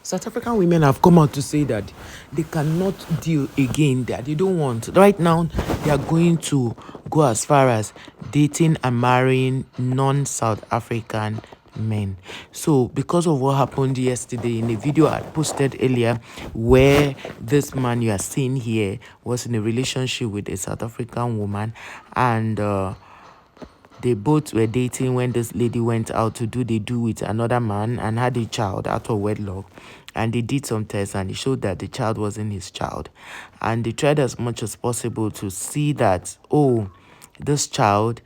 South African women have come out to say that they cannot deal again, that they don't want. Right now, they are going to go as far as dating and marrying non-South African men. So, because of what happened yesterday in a video I posted earlier, where this man you are seeing here was in a relationship with a South African woman, and they both were dating when this lady went out to do with another man and had a child out of wedlock. And they did some tests and it showed that the child wasn't his child. And they tried as much as possible to see that, oh, this child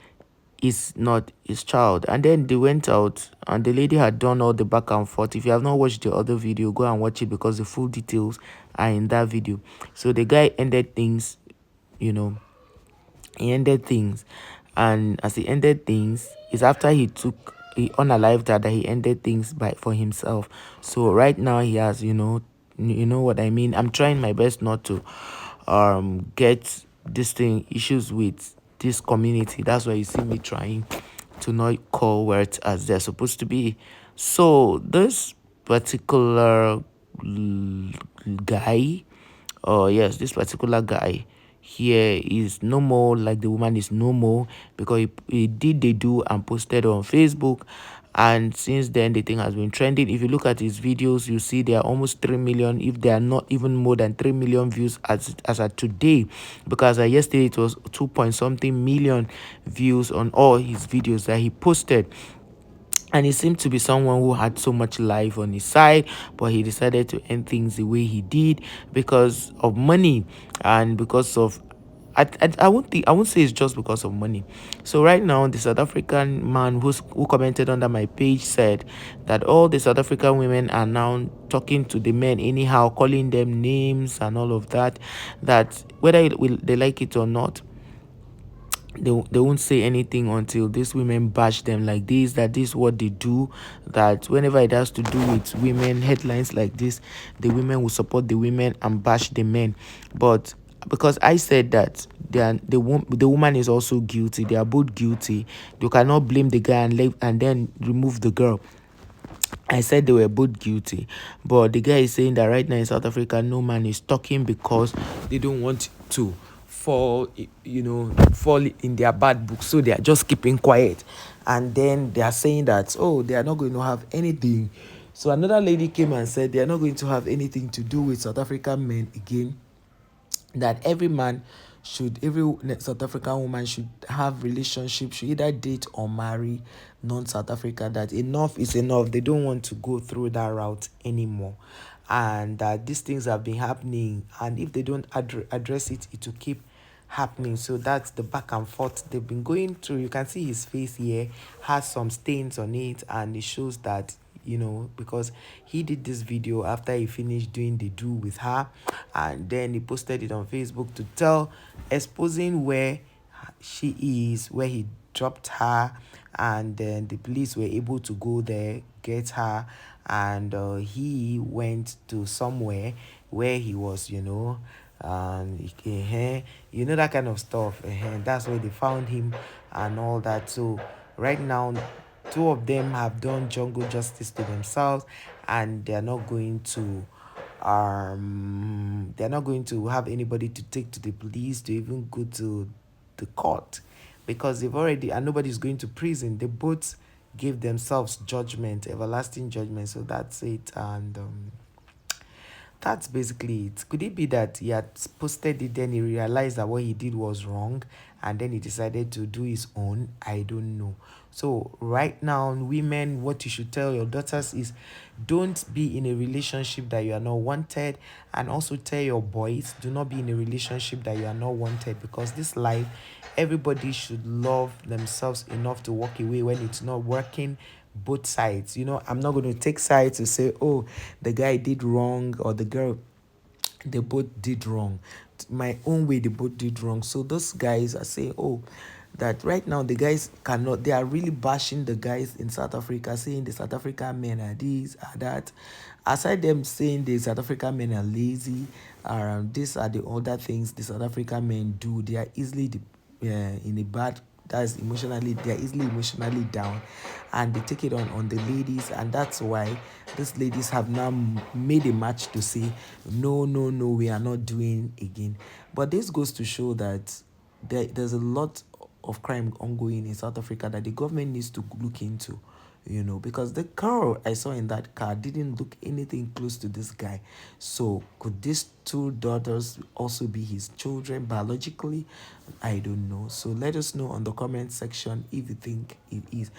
is not his child. And then they went out and the lady had done all the back and forth. If you have not watched the other video, go and watch it because the full details are in that video. So the guy ended things, you know, he ended things. And as he ended things, is after he unalived her that he ended things by for himself. So right now he has, you know what I mean. I'm trying my best not to get this thing issues with this community. That's why you see me trying to not call words as they're supposed to be. So this particular guy, oh yes, this particular guy here is no more, like the woman is no more, because he did the do and posted on Facebook. And since then the thing has been trending. If you look at his videos, you see there are almost 3 million, if they are not even more than 3 million views as at today, because yesterday it was 2 point something million views on all his videos that he posted. And he seemed to be someone who had so much life on his side, but he decided to end things the way he did because of money and because of I won't say it's just because of money. So right now, the South African man who commented under my page said that all the South African women are now talking to the men anyhow, calling them names and all of that. That whether they like it or not, they won't say anything until these women bash them like this, that this is what they do, that whenever it has to do with women, headlines like this, the women will support the women and bash the men. But because I said that the woman is also guilty, they are both guilty, you cannot blame the guy and then remove the girl. I said they were both guilty, but the guy is saying that right now in South Africa, no man is talking because they don't want to fall in their bad books, so they are just keeping quiet. And then they are saying that, oh, they are not going to have anything. So another lady came and said they are not going to have anything to do with South African men again, that every South African woman should have relationship, should either date or marry non-South Africa, that enough is enough. They don't want to go through that route anymore. And that these things have been happening. And if they don't address it, it will keep happening. So that's the back and forth they've been going through. You can see his face here has some stains on it, and it shows that, because he did this video after he finished doing the do with her, and then he posted it on Facebook to exposing where she is, where he dropped her, and then the police were able to go there, get her, and he went to somewhere where he was, and that kind of stuff. That's where they found him and all that. So right now, two of them have done jungle justice to themselves, and they're not going to have anybody to take to the police, to even go to the court, because they've already, and nobody's going to prison. They both gave themselves judgment, everlasting judgment. So that's it. And that's basically it. Could it be that he had posted it, then he realized that what he did was wrong, and then he decided to do his own? I don't know. So right now, women, what you should tell your daughters is, don't be in a relationship that you are not wanted. And also tell your boys, do not be in a relationship that you are not wanted, because this life, everybody should love themselves enough to walk away when it's not working. Both sides, I'm not going to take sides to say, oh, the guy did wrong or the girl, they both did wrong. My own way, they both did wrong. So those guys are saying, oh, that right now the guys cannot, they are really bashing the guys in South Africa, saying the South African men are this, are that. Aside them saying the South African men are lazy, these are the other things the South African men do. They are easily in a bad they're easily emotionally down, and they take it on the ladies, and that's why these ladies have now made a match to say no, no, no, we are not doing again. But this goes to show that there's a lot of crime ongoing in South Africa that the government needs to look into, because the girl I saw in that car didn't look anything close to this guy. So could these two daughters also be his children biologically? I don't know. So let us know on the comment section if you think it is.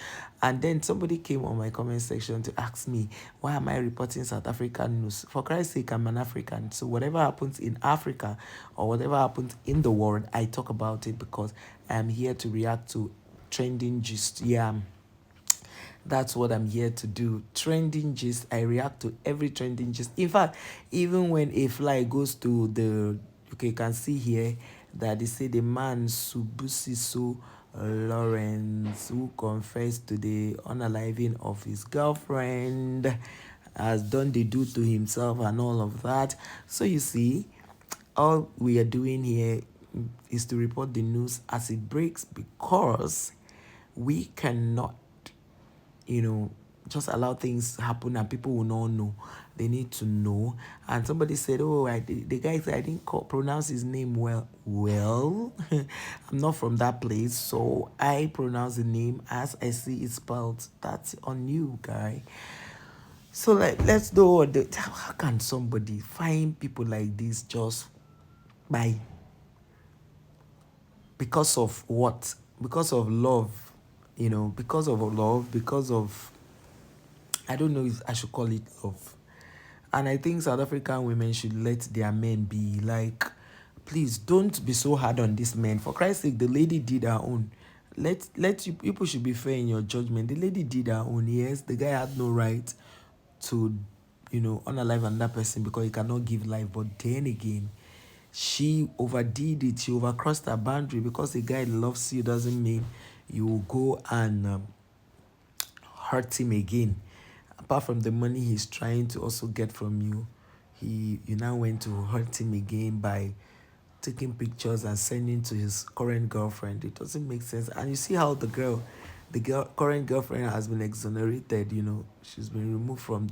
And then somebody came on my comment section to ask me, why am I reporting South African news? For Christ's sake, I'm an African. So whatever happens in Africa or whatever happens in the world, I talk about it because I'm here to react to trending gist. Yeah, that's what I'm here to do. Trending gist. I react to every trending gist. In fact, even when a fly goes to the, okay, you can see here that they say the man Subusiso Lawrence, who confessed to the unaliving of his girlfriend, has done the do to himself and all of that. So you see, all we are doing here is to report the news as it breaks, because we cannot, just allow things happen and people will not know. They need to know. And somebody said, oh, the guy said I didn't pronounce his name well. Well, I'm not from that place, so I pronounce the name as I see it spelled. That's on you, guy. So let's do how can somebody find people like this just by, because of what? Because of love, because of love, because of, I don't know if I should call it love. And I think South African women should let their men be. Like, please don't be so hard on these men. For Christ's sake, the lady did her own. Let you people should be fair in your judgment. The lady did her own. Yes, the guy had no right to, unalive another person because he cannot give life. But then again, she overdid it. She overcrossed her boundary. Because a guy loves you doesn't mean you will go and hurt him again. Apart from the money he's trying to also get from you, you now went to hurt him again by taking pictures and sending to his current girlfriend. It doesn't make sense. And you see how current girlfriend has been exonerated. She's been removed from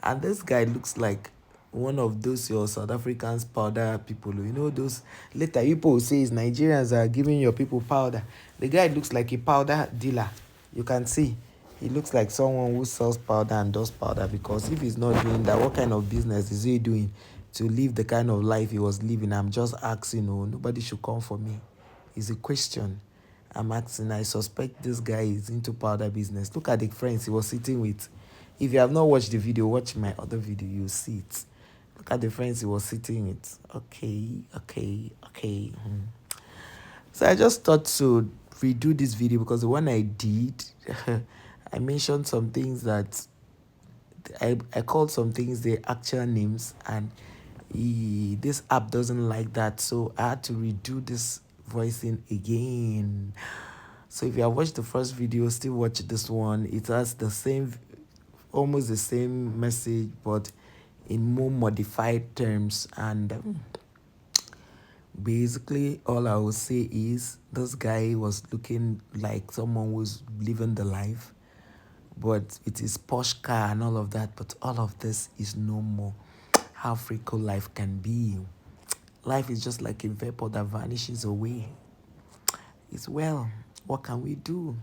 and this guy looks like one of those your South Africans powder people. Those later people say is Nigerians are giving your people powder. The guy looks like a powder dealer. You can see he looks like someone who sells powder and does powder, because if he's not doing that, what kind of business is he doing to live the kind of life he was living? I'm just asking. Nobody should come for me. It's a question I'm asking. I suspect this guy is into powder business. Look at the friends he was sitting with. If you have not watched the video, watch my other video, you'll see it. Look at the friends he was sitting with. Okay. So I just thought to redo this video, because the one I did, I mentioned some things that I called some things their actual names, and this app doesn't like that, so I had to redo this voicing again. So if you have watched the first video, still watch this one. It has almost the same message, but in more modified terms. And basically all I will say is this guy was looking like someone who's living the life, but it is posh car and all of that. But all of this is no more how freaking life can be. Life is just like a vapor that vanishes away. It's what can we do?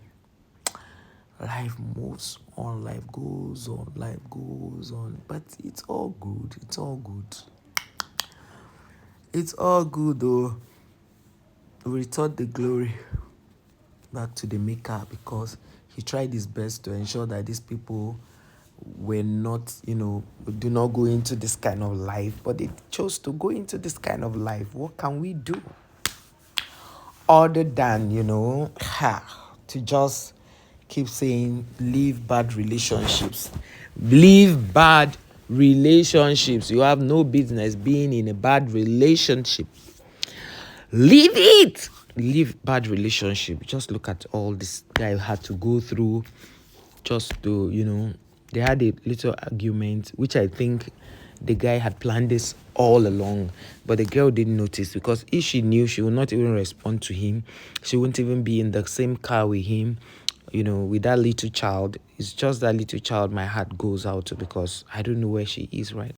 Life moves on, life goes on. But it's all good. It's all good though. We return the glory back to the maker, because he tried his best to ensure that these people were not, do not go into this kind of life, but they chose to go into this kind of life. What can we do other than, to just keep saying leave bad relationships? Leave bad relationships. You have no business being in a bad relationship. Leave it. Leave bad relationship. Just look at all this guy had to go through just to, they had a little argument, which I think the guy had planned this all along, but the girl didn't notice, because if she knew, she would not even respond to him. She wouldn't even be in the same car with him, with that little child. It's just that little child my heart goes out to, because I don't know where she is right